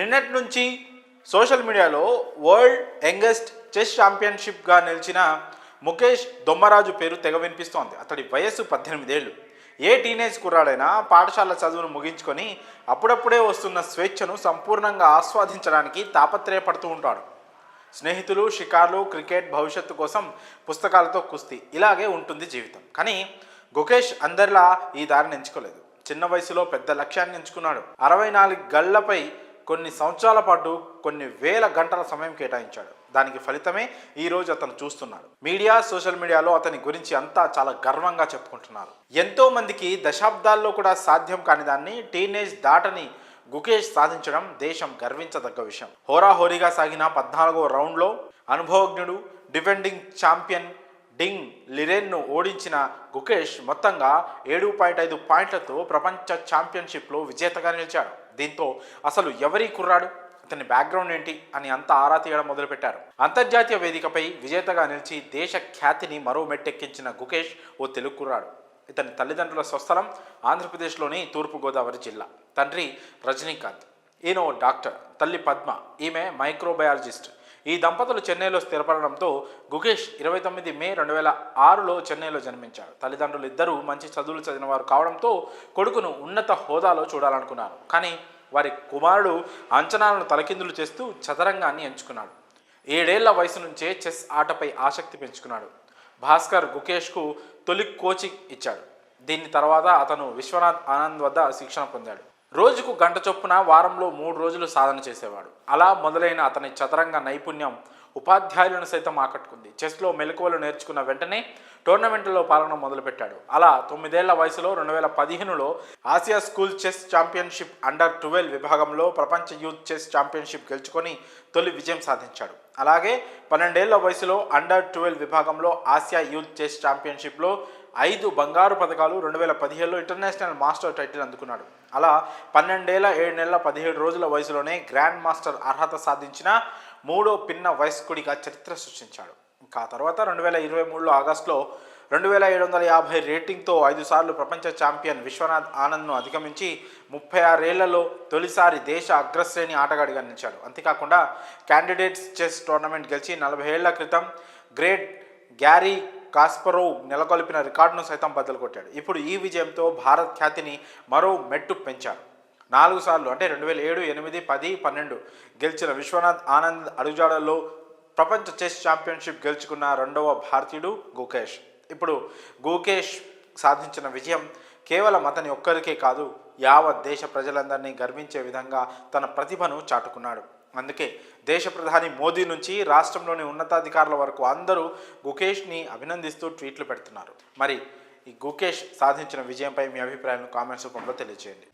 నిన్నటి నుంచి సోషల్ మీడియాలో వరల్డ్ యంగెస్ట్ చెస్ ఛాంపియన్షిప్గా నిలిచిన ముఖేష్ దొమ్మరాజు పేరు తెగ వినిపిస్తోంది. అతడి వయస్సు 18 ఏళ్ళు. ఏ టీనేజ్ కుర్రాడైనా పాఠశాల చదువును ముగించుకొని అప్పుడప్పుడే వస్తున్న స్వేచ్ఛను సంపూర్ణంగా ఆస్వాదించడానికి తాపత్రయపడుతూ ఉంటాడు. స్నేహితులు, షికార్లు, క్రికెట్, భవిష్యత్తు కోసం పుస్తకాలతో కుస్తీ, ఇలాగే ఉంటుంది జీవితం. కానీ గుకేష్ అందరిలా ఈ దారిని ఎంచుకోలేదు. చిన్న వయసులో పెద్ద లక్ష్యాన్ని ఎంచుకున్నాడు. 64 గళ్లపై కొన్ని సంవత్సరాల పాటు కొన్ని వేల గంటల సమయం కేటాయించాడు. దానికి ఫలితమే ఈరోజు అతను చూస్తున్నాడు. మీడియా, సోషల్ మీడియాలో అతని గురించి అంతా చాలా గర్వంగా చెప్పుకుంటున్నారు. ఎంతో మందికి దశాబ్దాల్లో కూడా సాధ్యం కాని దాన్ని టీనేజ్ దాటని గుకేష్ సాధించడం దేశం గర్వించదగ్గ విషయం. హోరాహోరీగా సాగిన 14వ రౌండ్లో అనుభవజ్ఞుడు, డిఫెండింగ్ ఛాంపియన్ డింగ్ లిరెన్ను ఓడించిన గుకేష్ మొత్తంగా 7.5 పాయింట్లతో ప్రపంచ ఛాంపియన్షిప్లో విజేతగా నిలిచాడు. దీంతో అసలు ఎవరి కుర్రాడు, అతని బ్యాక్గ్రౌండ్ ఏంటి అని అంతా ఆరా తీయడం మొదలుపెట్టారు. అంతర్జాతీయ వేదికపై విజేతగా నిలిచి దేశ ఖ్యాతిని మరో మెట్టెక్కించిన గుకేష్ ఓ తెలుగు కుర్రాడు. ఇతని తల్లిదండ్రుల స్వస్థలం ఆంధ్రప్రదేశ్లోని తూర్పుగోదావరి జిల్లా. తండ్రి రజనీకాంత్, ఈయన ఓ డాక్టర్. తల్లి పద్మ, ఈమె మైక్రోబయాలజిస్ట్. ఈ దంపతులు చెన్నైలో స్థిరపడడంతో గుకేష్ 29 మే 2006లో చెన్నైలో జన్మించాడు. తల్లిదండ్రులు ఇద్దరూ మంచి చదువులు చదివిన వారు కావడంతో కొడుకును ఉన్నత హోదాలో చూడాలనుకున్నారు. కానీ వారి కుమారుడు అంచనాలను తలకిందులు చేస్తూ చదరంగాన్ని ఎంచుకున్నాడు. 7 ఏళ్ల వయసు నుంచే చెస్ ఆటపై ఆసక్తి పెంచుకున్నాడు. భాస్కర్ గుకేష్కు తొలి కోచింగ్ ఇచ్చాడు. దీని తర్వాత అతను విశ్వనాథ్ ఆనంద్ వద్ద శిక్షణ పొందాడు. రోజుకు గంట చొప్పున వారంలో 3 రోజులు సాధన చేసేవాడు. అలా మొదలైన అతని చదరంగ నైపుణ్యం ఉపాధ్యాయులను సైతం ఆకట్టుకుంది. చెస్లో మెలకువలు నేర్చుకున్న వెంటనే టోర్నమెంట్లలో పాల్గొనడం మొదలుపెట్టాడు. అలా 9 ఏళ్ల వయసులో 2015లో Asia school chess championship under 12 విభాగంలో ప్రపంచ యూత్ చెస్ ఛాంపియన్షిప్ గెలుచుకొని తొలి విజయం సాధించాడు. అలాగే 12 ఏళ్ల వయసులో అండర్ 12 విభాగంలో ఆసియా యూత్ చెస్ ఛాంపియన్షిప్లో 5 బంగారు పథకాలు, 2017లో ఇంటర్నేషనల్ మాస్టర్ టైటిల్ అందుకున్నాడు. అలా 12 ఏళ్ల 7 నెలల 17 రోజుల వయసులోనే గ్రాండ్ మాస్టర్ అర్హత సాధించిన 3వ పిన్న వయస్కుడిగా చరిత్ర సృష్టించాడు. ఇంకా తర్వాత 2023లో ఆగస్టులో 2750 రేటింగ్తో 5 సార్లు ప్రపంచ ఛాంపియన్ విశ్వనాథ్ ఆనంద్ను అధిగమించి 36 ఏళ్లలో తొలిసారి దేశ అగ్రశ్రేణి ఆటగాడిగా నిలిచాడు. అంతేకాకుండా క్యాండిడేట్స్ చెస్ టోర్నమెంట్ గెలిచి 40 ఏళ్ల క్రితం గ్రేట్ గ్యారీ కాస్పరోవ్ నెలకొల్పిన రికార్డును సైతం బద్దలు కొట్టాడు. ఇప్పుడు ఈ విజయంతో భారత్ ఖ్యాతిని మరో మెట్టు పెంచాడు. 4 సార్లు అంటే 2007, 8, 10, 12 గెలిచిన విశ్వనాథ్ ఆనంద్ అడుగుజాడల్లో ప్రపంచ చెస్ ఛాంపియన్షిప్ గెలుచుకున్న 2వ భారతీయుడు గుకేష్. ఇప్పుడు గుకేష్ సాధించిన విజయం కేవలం అతని ఒక్కరికే కాదు, యావత్ దేశ ప్రజలందరినీ గర్వించే విధంగా తన ప్రతిభను చాటుకున్నాడు. అందుకే దేశ ప్రధాని మోదీ నుంచి రాష్ట్రంలోని ఉన్నతాధికారుల వరకు అందరూ గుకేష్ని అభినందిస్తూ ట్వీట్లు పెడుతున్నారు. మరి ఈ గుకేష్ సాధించిన విజయంపై మీ అభిప్రాయాలను కామెంట్స్ రూపంలో తెలియజేయండి.